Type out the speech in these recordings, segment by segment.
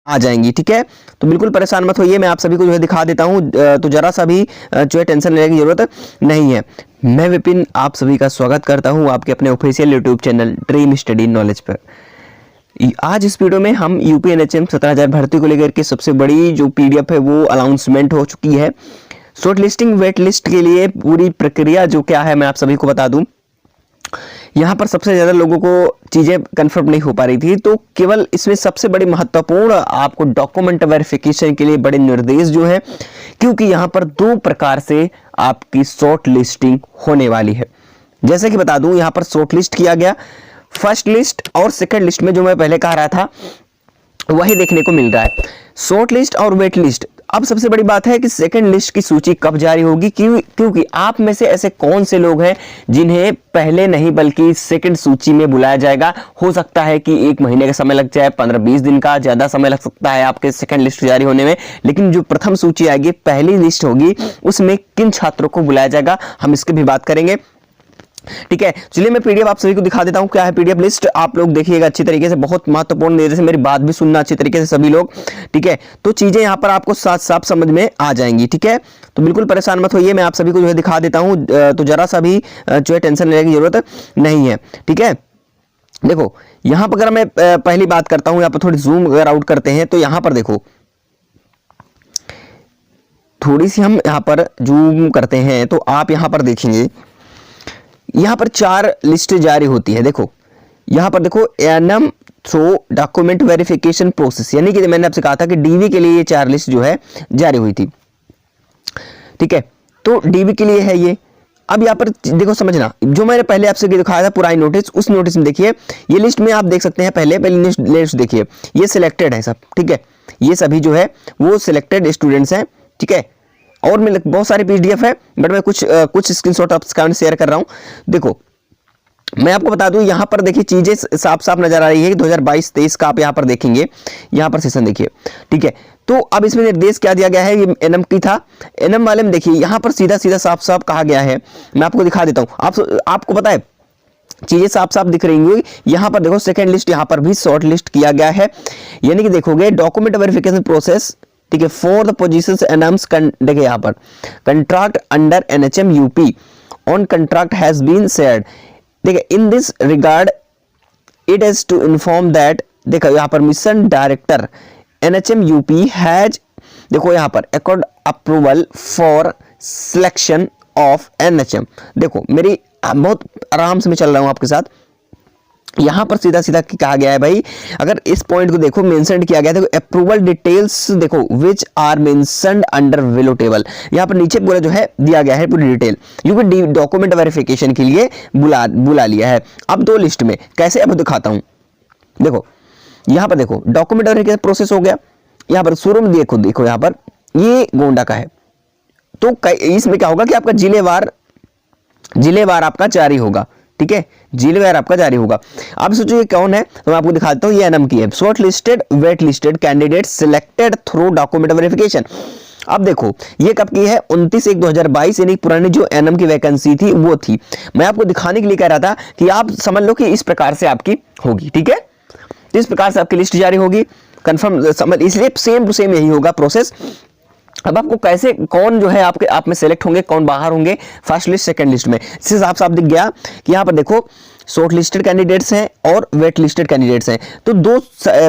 आ जाएंगी। ठीक है, तो बिल्कुल परेशान मत होइए, मैं आप सभी को जो है दिखा देता हूँ। तो जरा सा भी जो है टेंशन लेने की जरूरत नहीं है। मैं विपिन आप सभी का स्वागत करता हूँ आपके अपने official YouTube channel dream study knowledge पर। आज इस वीडियो में हम यूपीएनएचएम 17,000 भर्ती को लेकर के सबसे बड़ी जो पीडीएफ है वो अनाउंसमेंट हो चुकी है। शॉर्ट लिस्टिंग वेट लिस्ट के लिए पूरी प्रक्रिया जो क्या है मैं आप सभी को बता दूं। यहाँ पर सबसे ज़्यादा लोगों को चीज़ें कंफर्म नहीं हो पा रही थी, तो केवल इसमें सबसे बड़ी महत्वपूर्ण आपको डॉक्यूमेंट वेरिफिकेशन के लिए बड़े निर्देश जो है, क्योंकि यहाँ पर दो प्रकार से आपकी शॉर्ट लिस्टिंग होने वाली है। जैसे कि बता दूं, यहाँ पर शॉर्ट लिस्ट किया गया फर्स्ट लिस्ट और सेकंड लिस्ट में, जो मैं पहले कह रहा था वही देखने को मिल रहा है, शॉर्ट लिस्ट और वेट लिस्ट। अब सबसे बड़ी बात है कि सेकंड लिस्ट की सूची कब जारी होगी, क्योंकि आप में से ऐसे कौन से लोग हैं जिन्हें पहले नहीं बल्कि सेकंड सूची में बुलाया जाएगा। हो सकता है कि 1 महीने का समय लग जाए, 15-20 दिन का ज्यादा समय लग सकता है आपके सेकंड लिस्ट जारी होने में, लेकिन जो प्रथम सूची आएगी, पहली लिस्ट होगी, उसमें किन छात्रों को बुलाया जाएगा हम इसकी भी बात करेंगे। ठीक है, चलिए मैं पीडीएफ आप सभी को दिखा देता हूं क्या है पीडीएफ लिस्ट। आप लोग देखिएगा अच्छी तरीके से, बहुत महत्वपूर्ण निर्देश है, मेरी बात भी सुनना अच्छी तरीके से सभी लोग। ठीक है, तो चीजें यहां पर आपको साफ साफ समझ में आ जाएंगी। ठीक है, तो बिल्कुल परेशान मत होइए, मैं आप सभी को जो है दिखा देता हूं। तो जरा सा भी जो है टेंशन लेने की जरूरत नहीं है। ठीक है, देखो यहां पर अगर मैं पहली बात करता हूं, यहाँ पर थोड़ी जूम अगर आउट करते हैं तो यहां पर देखो, थोड़ी सी हम यहाँ पर जूम करते हैं तो आप यहाँ पर देखेंगे, यहाँ पर 4 लिस्ट जारी होती है। देखो यहाँ पर देखो, ANM through document verification process, यानी कि मैंने आपसे कहा था कि डीवी के लिए ये 4 लिस्ट जो है जारी हुई थी। ठीक है, तो डीवी के लिए है ये। अब यहाँ पर देखो समझना, जो मैंने पहले आपसे दिखाया था पुरानी नोटिस, उस नोटिस में देखिए ये लिस्ट में आप देख सकते हैं, पहले लिस्ट देखिए, ये सिलेक्टेड है सब। ठीक है, ये सभी जो है वो सिलेक्टेड स्टूडेंट्स हैं। ठीक है, और मैं बहुत सारी पीडीएफ है, बट मैं कुछ स्क्रीनशॉट आपके शेयर कर रहा हूं। देखो मैं आपको बता दूं, यहां पर देखिए चीजें साफ साफ नजर आ रही है। 2022-23 का आप यहां पर देखेंगे, यहां पर सेशन देखिए। ठीक है, तो अब इसमें निर्देश क्या दिया गया है, ये एनएम की था। एनएम वाले में देखिए यहां पर सीधा सीधा साफ साफ कहा गया है, मैं आपको दिखा देता हूं। आपको पता है चीजें साफ साफ दिख रही होंगी। यहां पर देखो सेकंड लिस्ट यहां पर भी शॉर्ट लिस्ट किया गया है, यानी कि देखोगे डॉक्यूमेंट वेरिफिकेशन प्रोसेस। ठीक है, फॉर द पोजीशंस एनएम्स, देखिए यहाँ पर contract under NHM UP on contract has been shared. देखिए in this regard it is to inform that, देखो यहाँ पर mission director NHM UP has, देखो यहाँ पर accord approval for selection of NHM. देखो मेरी बहुत आराम से मैं चल रहा हूं आपके साथ। यहां पर सीधा सीधा कहा गया है भाई, अगर इस पॉइंट को देखो मेंशन किया गया है, देखो अप्रूवल डिटेल्स देखो which are mentioned under below table. यहां पर नीचे पूरा जो है दिया गया है पूरी डिटेल, क्योंकि डॉक्यूमेंट वेरिफिकेशन के लिए बुला लिया है। अब 2 लिस्ट में कैसे, अब दिखाता हूं। देखो यहां पर देखो डॉक्यूमेंट वेरिफिकेशन प्रोसेस हो गया, यहां पर शुरू में देखो यहां पर ये गोंडा का है, तो इसमें क्या होगा कि आपका जिलेवार आपका जारी होगा। ठीक है, जिलेवार आपका जारी होगा। अब सोचो ये कौन है, तो मैं आपको दिखा देता हूं, ये एनएम की है। Short listed wait listed candidate selected through document verification. अब देखो ये कब की है, 29/1/2022, यानी पुरानी जो एनएम की वैकेंसी थी वो थी। मैं आपको दिखाने के लिए कह रहा था कि आप समझ लो कि इस प्रकार से आपकी होगी। ठीक है, तो इस प्रकार से आपकी लिस्ट जारी होगी, कंफर्म समझ, इसलिए सेम टू सेम यही होगा प्रोसेस। अब आपको कैसे कौन जो है आपके आप में सेलेक्ट होंगे, कौन बाहर होंगे फर्स्ट लिस्ट सेकंड लिस्ट में, इससे साफ दिख गया कि यहाँ पर देखो शॉर्ट लिस्टेड कैंडिडेट्स हैं और वेट लिस्टेड कैंडिडेट्स हैं। तो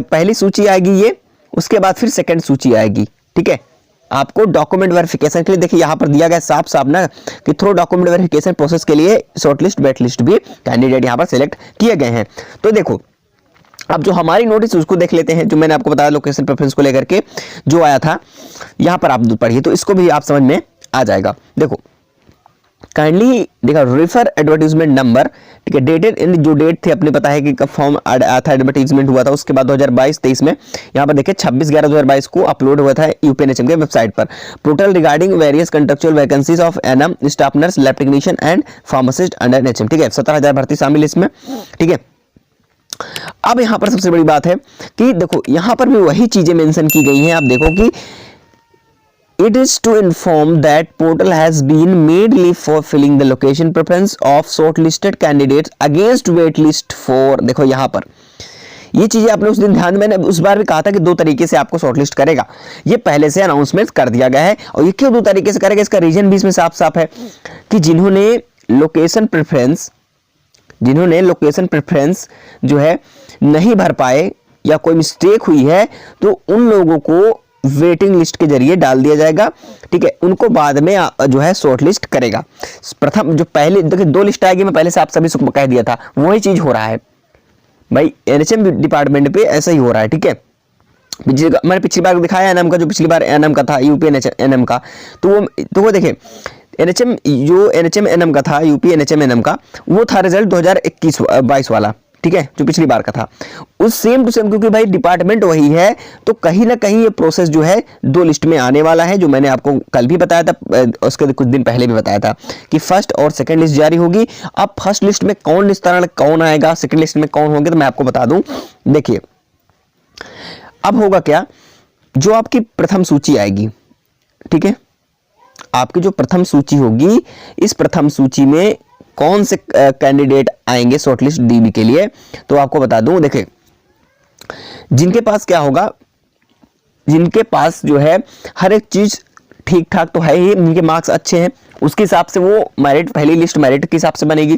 पहली सूची आएगी ये, उसके बाद फिर सेकंड सूची आएगी। ठीक है, आपको डॉक्यूमेंट वेरिफिकेशन के लिए देखिए यहाँ पर दिया गया साफ साफ ना कि थ्रू डॉक्यूमेंट वेरिफिकेशन प्रोसेस के लिए शॉर्ट लिस्ट वेट लिस्ट भी कैंडिडेट यहाँ पर सिलेक्ट किए गए हैं। तो देखो अब जो हमारी नोटिस उसको देख लेते हैं, जो मैंने आपको बताया लोकेशन प्रेफरेंस को लेकर के जो आया था, यहां पर आप पढ़िए तो इसको भी आप समझ में आ जाएगा। देखो काइंडली देखा रेफर एडवर्टाइजमेंट नंबर। ठीक है, डेटेड इन, जो डेट थी अपने पता है कि कब फॉर्म आया था, एडवर्टाइजमेंट हुआ था, उसके बाद 2022-23 में यहाँ पर देखिए 26/11/2022 को अपलोड हुआ था यूपीएनएचएम के वेबसाइट पर। Portal regarding various contractual vacancies of ANM staff nurse, lab technician and pharmacist under NHM. ठीक है, 17,000 भर्ती शामिल इसमें। ठीक है, अब यहां पर सबसे बड़ी बात है कि देखो यहां पर भी वही चीजें मेंशन की गई हैं। आप देखो कि it is to inform that portal has been made live for filling the location preference of short listed candidates against wait list for, देखो यहां पर ये चीजें आपने उस दिन ध्यान, मैंने उस बार भी कहा था कि 2 तरीके से आपको शॉर्टलिस्ट करेगा, ये पहले से अनाउंसमेंट कर दिया गया है। और ये क्यों 2 तरीके से करेगा, इसका रीजन भी इसमें साफ साफ है कि जिन्होंने लोकेशन प्रेफरेंस जो है नहीं भर पाए या कोई मिस्टेक हुई है, तो उन लोगों को वेटिंग लिस्ट के जरिए डाल दिया जाएगा, ठीक है। उनको बाद में जो है शॉर्ट लिस्ट करेगा। प्रथम जो पहले देखिए 2 लिस्ट आएगी, मैं पहले से आप सभी को कह दिया था, वही चीज हो रहा है भाई एनएचएम डिपार्टमेंट पे, ऐसा ही हो रहा है, ठीक है। मैंने पिछली बार दिखाया एनएम का, जो पिछली बार एनएम का था यूपी एनएम का, तो वो देखिए एनएचएम जो एनएचएम एनएम का था, यूपी एनएचएम एनएम का, वो था रिजल्ट 2021-22 वाला, ठीक है, जो पिछली बार का था। उस सेम टू सेम, क्योंकि भाई डिपार्टमेंट वही है, तो कहीं ना कहीं ये प्रोसेस जो है 2 लिस्ट में आने वाला है, जो मैंने आपको कल भी बताया था, उसके कुछ दिन पहले भी बताया था कि फर्स्ट और सेकंड लिस्ट जारी होगी। अब फर्स्ट लिस्ट में कौन इस तरह कौन आएगा, सेकंड लिस्ट में कौन होंगे, तो मैं आपको बता दूं। देखिए अब होगा क्या, जो आपकी प्रथम सूची आएगी, ठीक है, आपकी जो प्रथम सूची होगी, इस प्रथम सूची में कौन से कैंडिडेट आएंगे शॉर्टलिस्ट डीबी के लिए, तो आपको बता दूं। देखिए जिनके पास क्या होगा, जिनके पास जो है हर एक चीज ठीक ठाक तो है ही, जिनके मार्क्स अच्छे हैं, उसके हिसाब से वो मेरिट, पहली लिस्ट मेरिट के हिसाब से बनेगी,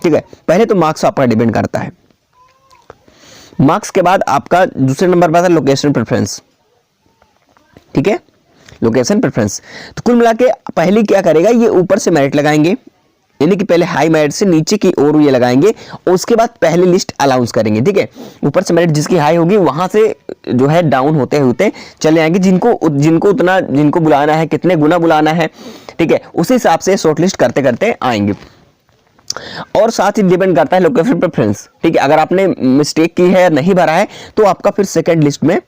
ठीक है। पहले तो मार्क्स आपका डिपेंड करता है, मार्क्स के बाद आपका दूसरे नंबर पर आता है लोकेशन प्रेफरेंस, ठीक है, लोकेशन प्रेफरेंस। तो कुल मिला के पहले क्या करेगा, ये ऊपर से मेरिट लगाएंगे, यानी कि पहले हाई मेरिट से नीचे की ओर ये लगाएंगे, और उसके बाद पहली लिस्ट अनाउंस करेंगे, ठीक है। ऊपर से मेरिट जिसकी हाई होगी वहां से जो है डाउन होते होते चले आएंगे, जिनको बुलाना है, कितने गुना बुलाना है, ठीक है, उसी हिसाब से शॉर्टलिस्ट करते करते आएंगे। और साथ ही डिपेंड करता है लोकेशन प्रेफरेंस, ठीक है। अगर आपने मिस्टेक की है या नहीं भरा है, तो आपका फिर सेकंड लिस्ट में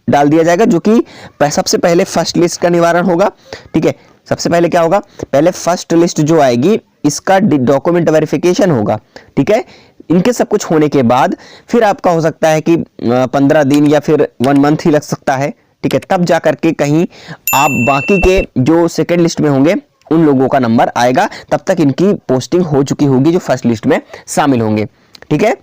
डाल दिया जाएगा, जो कि सबसे पहले फर्स्ट लिस्ट का निवारण होगा, ठीक है। सबसे पहले क्या होगा, पहले फर्स्ट लिस्ट जो आएगी इसका डॉक्यूमेंट वेरिफिकेशन होगा, ठीक है। इनके सब कुछ होने के बाद फिर आपका हो सकता है कि 15 दिन या फिर 1 मंथ ही लग सकता है, ठीक है, तब जा करके कहीं आप बाकी के जो सेकंड लिस्ट में होंगे उन लोगों का नंबर आएगा, तब तक इनकी पोस्टिंग हो चुकी होगी जो फर्स्ट लिस्ट में शामिल होंगे, ठीक है।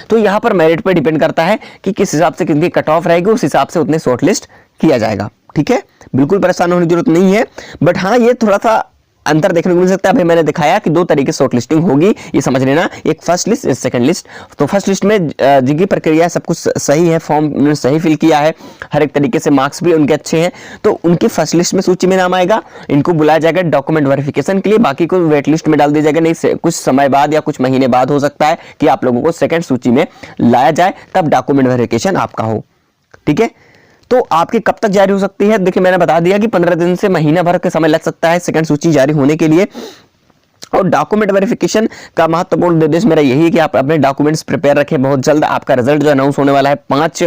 तो यहां पर मेरिट पे डिपेंड करता है कि किस हिसाब से किनकी कट ऑफ रहेगी, उस हिसाब से उतने शॉर्टलिस्ट किया जाएगा, ठीक है। बिल्कुल परेशान होने की जरूरत नहीं है, बट हाँ ये थोड़ा सा अंतर देखने को मिल सकता है। अभी मैंने दिखाया कि 2 तरीके से शॉर्टलिस्टिंग होगी, ये समझ लेना, एक फर्स्ट लिस्ट, एक सेकंड लिस्ट। तो फर्स्ट लिस्ट में जिनकी प्रक्रिया सब कुछ सही है, फॉर्म उन्होंने सही फिल किया है, हर एक तरीके से मार्क्स भी उनके अच्छे हैं, तो उनकी फर्स्ट लिस्ट में सूची में नाम आएगा, इनको बुलाया जाएगा डॉक्यूमेंट वेरिफिकेशन के लिए, बाकी को वेट लिस्ट में डाल दिया जाएगा। नहीं कुछ समय बाद या कुछ महीने बाद हो सकता है कि आप लोगों को सेकंड सूची में लाया जाए, तब डॉक्यूमेंट वेरिफिकेशन आपका हो, ठीक है। तो आपकी कब तक जारी हो सकती है, देखिए मैंने बता दिया कि 15 दिन से महीना भर का समय लग सकता है सेकंड सूची जारी होने के लिए। और डॉक्यूमेंट वेरिफिकेशन का महत्वपूर्ण निर्देश मेरा यही है कि आप अपने डॉक्यूमेंट्स प्रिपेयर रखें। बहुत जल्द आपका रिजल्ट जो अनाउंस होने वाला है 5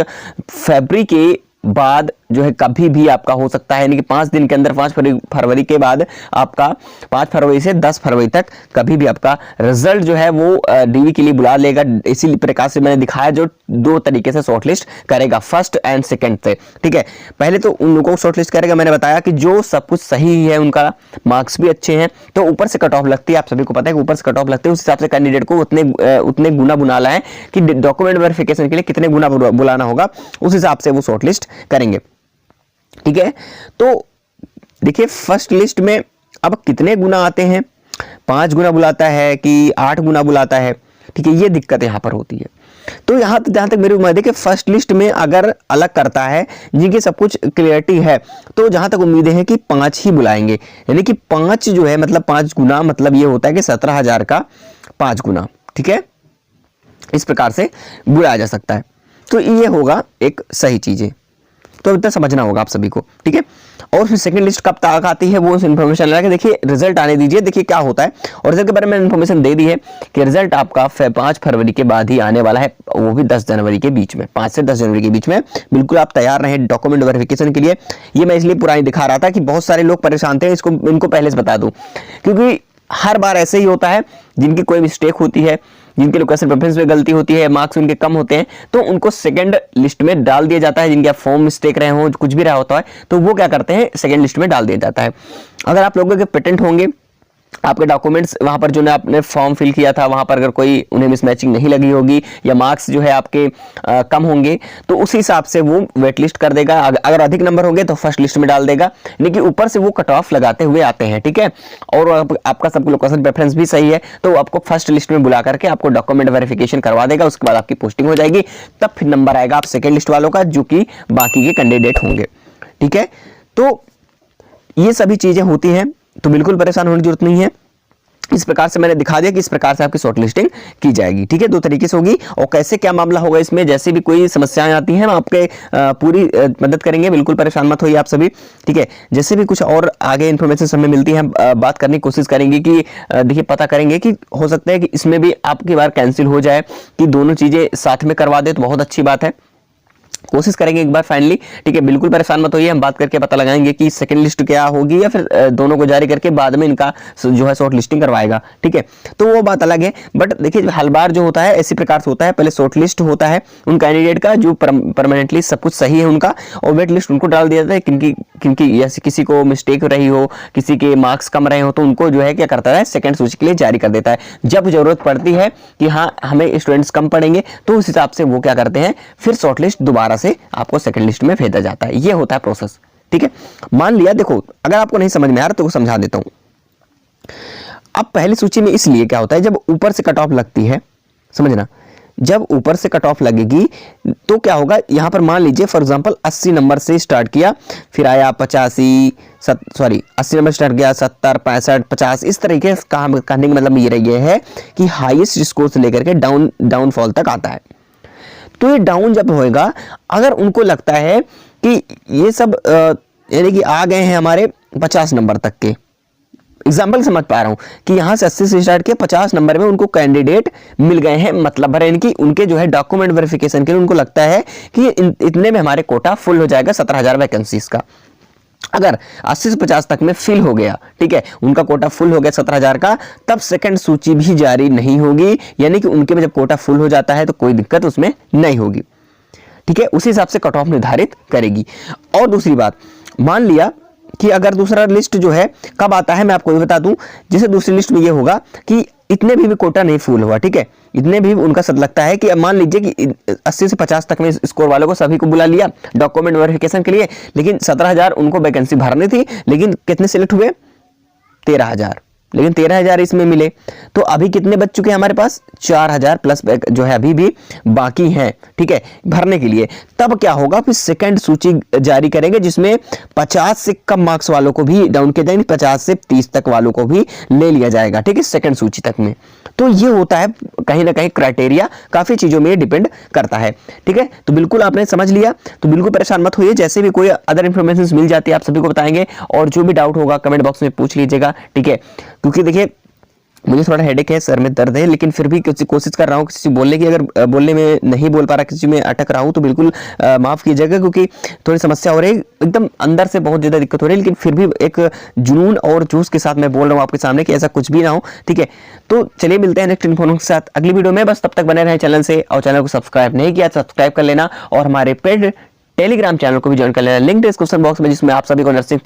फरवरी के बाद जो है कभी भी आपका हो सकता है, यानी कि 5 दिन के अंदर, 5 फरवरी के बाद आपका 5 फरवरी से 10 फरवरी तक कभी भी आपका रिजल्ट जो है वो डीवी के लिए बुला लेगा। इसी प्रकार से मैंने दिखाया जो 2 तरीके से शॉर्टलिस्ट करेगा, फर्स्ट एंड सेकंड से, ठीक है। पहले तो उन लोगों को शॉर्टलिस्ट करेगा, मैंने बताया कि जो सब कुछ सही है, उनका मार्क्स भी अच्छे हैं, तो ऊपर से कट ऑफ लगती है, आप सभी को पता है कि ऊपर से कट ऑफ लगती है, उस हिसाब से कैंडिडेट को उतने गुना बुलाना है कि डॉक्यूमेंट वेरिफिकेशन के लिए कितने गुना बुलाना होगा, उस हिसाब से वो शॉर्टलिस्ट करेंगे, ठीक है। तो देखिए फर्स्ट लिस्ट में अब कितने गुना आते हैं, 5 गुना बुलाता है कि 8 गुना बुलाता है, ठीक है, ये दिक्कत यहां पर होती है। तो यहां जहां तक मेरी उम्मीद है कि फर्स्ट लिस्ट में अगर अलग करता है, जिनकी सब कुछ क्लियरिटी है, तो जहां तक उम्मीदें हैं कि 5 ही बुलाएंगे, यानी कि 5 जो है मतलब 5 गुना, मतलब ये होता है कि 17,000 का 5 गुना, ठीक है, इस प्रकार से बुलाया जा सकता है। तो ये होगा एक सही चीज है, तो इतना समझना होगा आप सभी को, ठीक है। और फिर सेकंड लिस्ट कब तक आती है वो इन्फॉर्मेशन लगा, देखिए रिजल्ट आने दीजिए, देखिए क्या होता है। और रिजल्ट के बारे में इन्फॉर्मेशन दे दी है कि रिजल्ट आपका 5 फरवरी के बाद ही आने वाला है, वो भी 10 जनवरी के बीच में, 5 से 10 जनवरी के बीच में। बिल्कुल आप तैयार रहें डॉक्यूमेंट वेरिफिकेशन के लिए। ये मैं इसलिए पुरानी दिखा रहा था कि बहुत सारे लोग परेशान थे, इनको पहले से बता दूं, क्योंकि हर बार ऐसे ही होता है, जिनकी कोई मिस्टेक होती है, जिनके लोकेशन प्रेफरेंस में गलती होती है, मार्क्स उनके कम होते हैं, तो उनको सेकंड लिस्ट में डाल दिया जाता है। जिनके फॉर्म मिस्टेक रहे हो, कुछ भी रहा होता है, तो वो क्या करते हैं, सेकंड लिस्ट में डाल दिया जाता है। अगर आप लोगों के पेटेंट होंगे आपके डॉक्यूमेंट्स वहाँ पर जो ना आपने फॉर्म फिल किया था वहाँ पर अगर कोई उन्हें मिसमैचिंग नहीं लगी होगी या मार्क्स जो है आपके कम होंगे तो उस हिसाब से वो वेट लिस्ट कर देगा। अगर अधिक नंबर होंगे तो फर्स्ट लिस्ट में डाल देगा, लेकिन ऊपर से वो कट ऑफ लगाते हुए आते हैं, ठीक है। और आपका सबको लोकेशन प्रेफरेंस भी सही है तो आपको फर्स्ट लिस्ट में बुला करके आपको डॉक्यूमेंट वेरिफिकेशन करवा देगा, उसके बाद आपकी पोस्टिंग हो जाएगी। तब फिर नंबर आएगा आप सेकेंड लिस्ट वालों का, जो कि बाकी के कैंडिडेट होंगे, ठीक है। तो ये सभी चीजें होती हैं, तो बिल्कुल परेशान होने की जरूरत नहीं है। इस प्रकार से मैंने दिखा दिया कि इस प्रकार से आपकी शॉर्ट लिस्टिंग की जाएगी, ठीक है। दो तरीके से होगी और कैसे क्या मामला होगा इसमें, जैसे भी कोई समस्याएं आती हैं हम आपके पूरी मदद करेंगे, बिल्कुल परेशान मत होइए आप सभी, ठीक है। जैसे भी कुछ और आगे इन्फॉर्मेशन हमें मिलती है हम बात करने की कोशिश करेंगे कि देखिए पता करेंगे कि हो सकता है कि इसमें भी आपकी बार कैंसिल हो जाए, कि दोनों चीजें साथ में करवा दे तो बहुत अच्छी बात है। कोशिश करेंगे एक बार फाइनली, ठीक है। बिल्कुल परेशान मत होइए, हम बात करके पता लगाएंगे कि सेकंड लिस्ट क्या होगी या फिर दोनों को जारी करके बाद में इनका जो है शॉर्ट लिस्टिंग करवाएगा, ठीक है। तो वो बात अलग है, बट देखिए हर बार जो होता है इसी प्रकार से होता है, पहले शॉर्ट लिस्ट होता है उन कैंडिडेट का जो परमानेंटली सब कुछ सही है उनका, और वेट लिस्ट उनको डाल दिया जाता है क्योंकि ऐसे किसी को मिस्टेक रही हो, किसी के मार्क्स कम रहे हो तो उनको जो है क्या करता है सेकंड सूची के लिए जारी कर देता है। जब जरूरत पड़ती है कि हाँ हमें स्टूडेंट्स कम पड़ेंगे तो उस हिसाब से वो क्या करते हैं फिर शॉर्ट लिस्ट दोबारा से आपको सेकंड लिस्ट में भेजा जाता है। ये होता है प्रोसेस, ठीक है। मान लिया, देखो अगर आपको नहीं समझ में आ रहा तो समझा देता हूं। अब पहली सूची में इसलिए क्या होता है जब ऊपर से कट ऑफ लगती है, समझना, जब ऊपर से कट ऑफ लगेगी तो क्या होगा, यहां पर मान लीजिए फॉर एग्जांपल 80 नंबर से स्टार्ट किया, फिर आया 80 नंबर स्टार्ट किया, 70, 65, 50, इस तरीके से कहने का मतलब ये है कि हाईएस्ट स्कोर से लेकर के डाउनफॉल तक आता है। तो ये डाउन जब होएगा, अगर उनको लगता है कि ये सब यानी कि आ गए हैं हमारे 50 नंबर तक के, एग्जाम्पल समझ पा रहा हूं कि यहां से 80 से स्टार्ट किया, 50 नंबर में उनको कैंडिडेट मिल गए हैं, मतलब भर इनकी उनके जो है डॉक्यूमेंट वेरिफिकेशन के लिए उनको लगता है कि इतने में हमारे कोटा फुल हो जाएगा 17,000 वैकेंसीज का। अगर 80 से 50 तक में फिल हो गया, ठीक है, उनका कोटा फुल हो गया 17,000 का, तब सेकंड सूची भी जारी नहीं होगी, यानी कि उनके में जब कोटा फुल हो जाता है तो कोई दिक्कत उसमें नहीं होगी, ठीक है। उसी हिसाब से कट ऑफ निर्धारित करेगी। और दूसरी बात, मान लिया कि अगर दूसरा लिस्ट जो है कब आता है मैं आपको भी बता दूं, जैसे दूसरी लिस्ट में ये होगा कि इतने भी कोटा नहीं फुल हुआ, ठीक है, इतने भी उनका सब लगता है कि मान लीजिए कि 80 से 50 तक में स्कोर वालों को सभी को बुला लिया डॉक्यूमेंट वेरिफिकेशन के लिए, लेकिन 17,000 उनको वैकेंसी भरनी थी, लेकिन कितने सिलेक्ट हुए 13,000, लेकिन 13,000 इसमें मिले, तो अभी कितने बच चुके हैं हमारे पास 4,000 प्लस जो है अभी भी बाकी हैं, ठीक है, भरने के लिए। तब क्या होगा, फिर सेकंड सूची जारी करेंगे जिसमें 50 से कम मार्क्स वालों को भी डाउन किया जाएंगे, 50 से 30 तक वालों को भी ले लिया जाएगा, ठीक है, सेकंड सूची तक में। तो ये होता है कहीं ना कहीं क्राइटेरिया, काफी चीजों में डिपेंड करता है, ठीक है। तो बिल्कुल आपने समझ लिया, तो बिल्कुल परेशान मत होइए, जैसे भी कोई अदर इन्फॉर्मेशन मिल जाती है आप सभी को बताएंगे, और जो भी डाउट होगा कमेंट बॉक्स में पूछ लीजिएगा, ठीक है। क्योंकि देखिए मुझे थोड़ा हेडेक है, सर में दर्द है, लेकिन फिर भी कोशिश कर रहा हूँ किसी बोलने की, अगर बोलने में नहीं बोल पा रहा, किसी में अटक रहा हूँ तो बिल्कुल माफ कीजिएगा, क्योंकि थोड़ी समस्या हो रही है, एकदम अंदर से बहुत ज्यादा दिक्कत हो रही है, लेकिन फिर भी एक जुनून और जोश के साथ मैं बोल रहा हूँ आपके सामने कि ऐसा कुछ भी ना हो, ठीक है। तो चलिए मिलते हैं नेक्स्ट इन्फॉर्मेशन के साथ अगली वीडियो में, बस तब तक बने रहे चैनल से, और चैनल को सब्सक्राइब नहीं किया सब्सक्राइब कर लेना, और हमारे पेड टेलीग्राम चैनल को भी ज्वाइन कर लेना, लिंक डिस्क्रिप्शन बॉक्स में, जिसमें आप सभी को नर्सिंग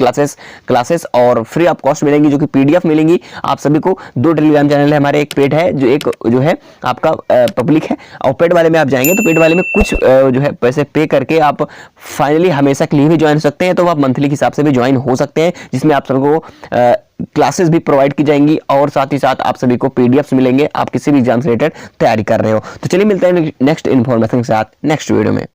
क्लासेस और फ्री ऑफ कॉस्ट मिलेंगी, जो कि पीडीएफ मिलेंगी आप सभी को। 2 टेलीग्राम चैनल है हमारे, एक पेड है जो है आपका पब्लिक है, और पेड वाले में आप जाएंगे तो पेड वाले में कुछ जो है पैसे पे करके आप फाइनली हमेशा के लिए भी ज्वाइन हो सकते हैं, तो आप मंथली के हिसाब से भी ज्वाइन हो सकते हैं, जिसमें आप सबको क्लासेस भी प्रोवाइड की जाएंगी, और साथ ही साथ आप सभी को पीडीएफ्स मिलेंगे, आप किसी भी एग्जाम से रिलेटेड तैयारी कर रहे हो। तो चलिए मिलते हैं नेक्स्ट इन्फॉर्मेशन के साथ नेक्स्ट वीडियो में।